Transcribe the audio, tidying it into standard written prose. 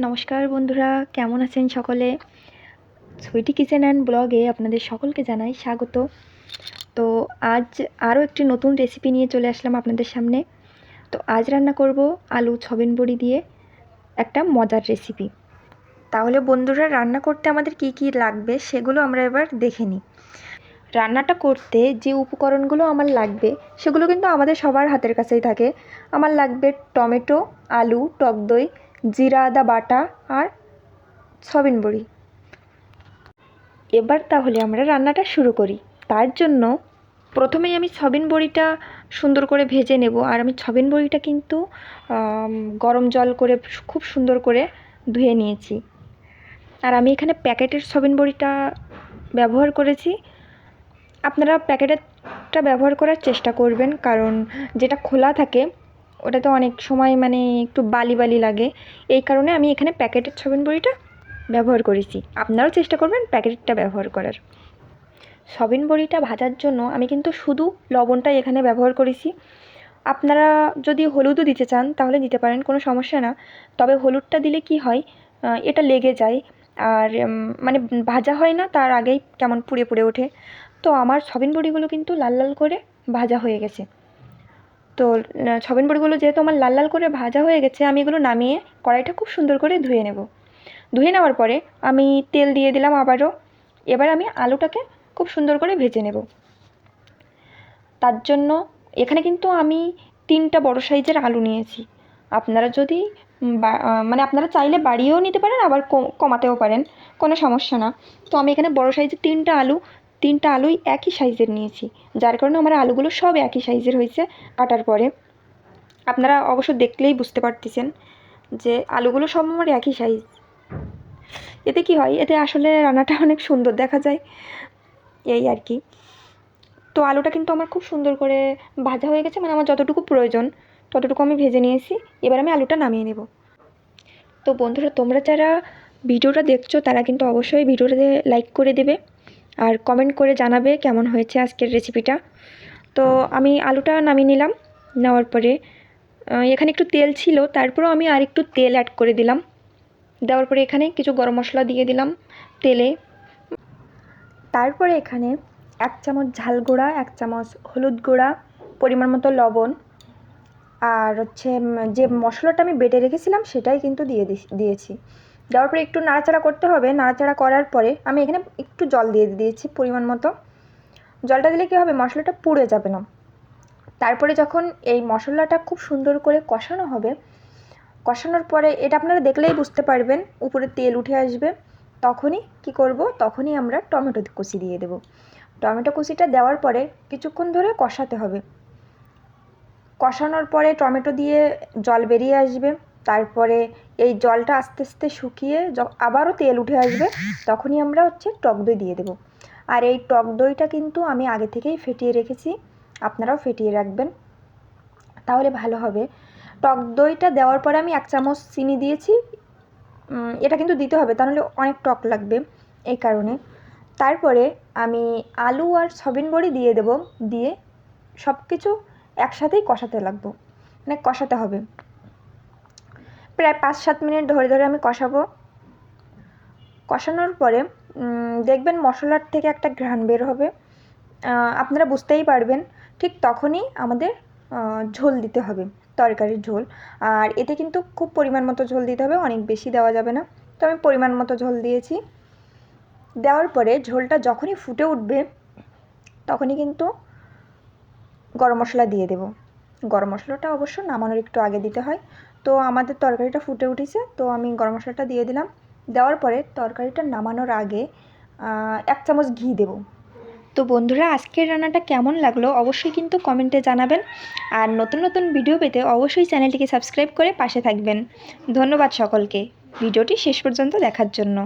নমস্কার বন্ধুরা, কেমন আছেন সকলে? সুইটি কিচেন অ্যান্ড ব্লগে আপনাদের সকলকে জানাই স্বাগত। তো আজ আরও একটি নতুন রেসিপি নিয়ে চলে আসলাম আপনাদের সামনে। তো আজ রান্না করব আলু সয়াবিন বড়ি দিয়ে একটা মজার রেসিপি। তাহলে বন্ধুরা, রান্না করতে আমাদের কি কি লাগবে সেগুলো আমরা এবার দেখে নিই। রান্নাটা করতে যে উপকরণগুলো আমার লাগবে সেগুলো কিন্তু আমাদের সবার হাতের কাছেই থাকে। আমার লাগবে টমেটো, আলু, টক দই, জিরা আদা বাটা আর সয়াবিন বড়ি। এবার তাহলে আমরা রান্নাটা শুরু করি। তার জন্য প্রথমেই আমি সয়াবিন বড়িটা সুন্দর করে ভেজে নেব। আর আমি সয়াবিন বড়িটা কিন্তু গরম জল করে খুব সুন্দর করে ধুয়ে নিয়েছি। আর আমি এখানে প্যাকেটের সয়াবিন বড়িটা ব্যবহার করেছি। আপনারা প্যাকেটেরটা ব্যবহার করার চেষ্টা করবেন, কারণ যেটা খোলা থাকে ওটা তো অনেক সময় একটু বালি বালি লাগে। এই কারণে আমি এখানে প্যাকেটের সয়াবিন বড়িটা ব্যবহার করেছি। আপনারাও চেষ্টা করবেন প্যাকেটটা ব্যবহার করার। সয়াবিন বড়িটা ভাজার জন্য আমি কিন্তু শুধু লবণটাই এখানে ব্যবহার করেছি। আপনারা যদি হলুদও দিতে চান তাহলে দিতে পারেন, কোনো সমস্যা না। তবে হলুদটা দিলে কি হয়, এটা লেগে যায় আর ভাজা হয় না, তার আগেই কেমন পুড়ে পুড়ে ওঠে। তো আমার সয়াবিন বড়িগুলো কিন্তু লাল লাল করে ভাজা হয়ে গেছে। তো সয়াবিন বড়িগুলো যেহেতু আমার লাল লাল করে ভাজা হয়ে গেছে, আমি এগুলো নামিয়ে কড়াইটা খুব সুন্দর করে ধুয়ে নেব। ধুয়ে নেওয়ার পরে আমি তেল দিয়ে দিলাম আবারও। এবার আমি আলুটাকে খুব সুন্দর করে ভেজে নেব। তার জন্য এখানে কিন্তু আমি 3টা বড় সাইজের আলু নিয়েছি। আপনারা যদি আপনারা চাইলে বাড়িয়েও নিতে পারেন, আবার কমাতেও পারেন, কোনো সমস্যা না। তো আমি এখানে বড় সাইজের 3টা আলুই একই সাইজের নিয়েছি, যার কারণে আমার আলুগুলো সব একই সাইজের হয়েছে কাটার পরে। আপনারা অবশ্য দেখলেই বুঝতে পারতেছেন যে আলুগুলো সব আমার একই সাইজ। এতে কি হয়, এতে আসলে রান্নাটা অনেক সুন্দর দেখা যায়, এই আর কি। তো আলুটা কিন্তু আমার খুব সুন্দর করে ভাজা হয়ে গেছে, আমার যতটুকু প্রয়োজন ততটুকু আমি ভেজে নিয়েছি। এবার আমি আলুটা নামিয়ে নেব। তো বন্ধুরা, তোমরা যারা ভিডিওটা দেখছো তারা কিন্তু অবশ্যই ভিডিওটাতে লাইক করে দেবে আর কমেন্ট করে জানাবে কেমন হয়েছে আজকের রেসিপিটা। তো আমি আলুটা নামিয়ে নিলাম। নেওয়ার পরে এখানে একটু তেল ছিল, তারপরেও আমি আর একটু তেল অ্যাড করে দিলাম। দেওয়ার পরে এখানে কিছু গরম মশলা দিয়ে দিলাম তেলে। তারপরে এখানে 1 চামচ ঝাল গুঁড়া, 1 চামচ হলুদ গুঁড়া, পরিমাণ মতো লবণ, আর যে মশলাটা আমি বেটে রেখেছিলাম সেটাই কিন্তু দিয়েছি। দেওয়ার পরে একটু নাড়াচাড়া করতে হবে। নাড়াচাড়া করার পরে আমি এখানে একটু জল দিয়ে দিয়েছি পরিমাণ মতো। জলটা দিলে কী হবে, মশলাটা পুড়ে যাবে না। তারপরে যখন এই মশলাটা খুব সুন্দর করে কষানো হবে, কষানোর পরে এটা আপনারা দেখলেই বুঝতে পারবেন উপরে তেল উঠে আসবে, তখনই কি করব, তখনই আমরা টমেটো কুচি দিয়ে দেব। টমেটো কুচিটা দেওয়ার পরে কিছুক্ষণ ধরে কষাতে হবে। কষানোর পরে টমেটো দিয়ে জল বেরিয়ে আসবে। তারপরে এই জলটা আস্তে আস্তে শুকিয়ে আবারও তেল উঠে আসবে, তখনই আমরা টক দই দিয়ে দেব। আর এই টক দইটা কিন্তু আমি আগে থেকেই ফেটিয়ে রেখেছি, আপনারাও ফেটিয়ে রাখবেন, তাহলে ভালো হবে। টক দইটা দেওয়ার পরে আমি 1 চামচ চিনি দিয়েছি। এটা কিন্তু দিতে হবে, তাহলে অনেক টক লাগবে, এই কারণে। তারপরে আমি আলু আর সয়াবিন বড়ি দিয়ে দেব। দিয়ে সব কিছু একসাথেই কষাতে লাগবো, কষাতে হবে। প্রায় 5-7 মিনিট ধরে ধরে আমি কষাবো। কষানোর পরে দেখবেন মশলার থেকে একটা ঘ্রাণ বের হবে, আপনারা বুঝতেই পারবেন। ঠিক তখনই আমাদের ঝোল দিতে হবে, তরকারির ঝোল। আর এতে কিন্তু খুব পরিমাণ মতো ঝোল দিতে হবে, অনেক বেশি দেওয়া যাবে না। তো আমি পরিমাণ মতো ঝোল দিয়েছি। দেওয়ার পরে ঝোলটা যখনই ফুটে উঠবে তখনই কিন্তু গরম মশলা দিয়ে দেব। গরম মশলাটা অবশ্য নামানোর একটু আগে দিতে হয়। তো আমাদের তরকারিটা ফুটে উঠেছে, তো আমি গরম মশলাটা দিয়ে দিলাম। দেওয়ার পরে তরকারিটা নামানোর আগে 1 চামচ ঘি দেব। তো বন্ধুরা, আজকের রান্নাটা কেমন লাগলো অবশ্যই কিন্তু কমেন্টে জানাবেন। আর নতুন নতুন ভিডিও পেতে অবশ্যই চ্যানেলটিকে সাবস্ক্রাইব করে পাশে থাকবেন। ধন্যবাদ সকলকে ভিডিওটি শেষ পর্যন্ত দেখার জন্য।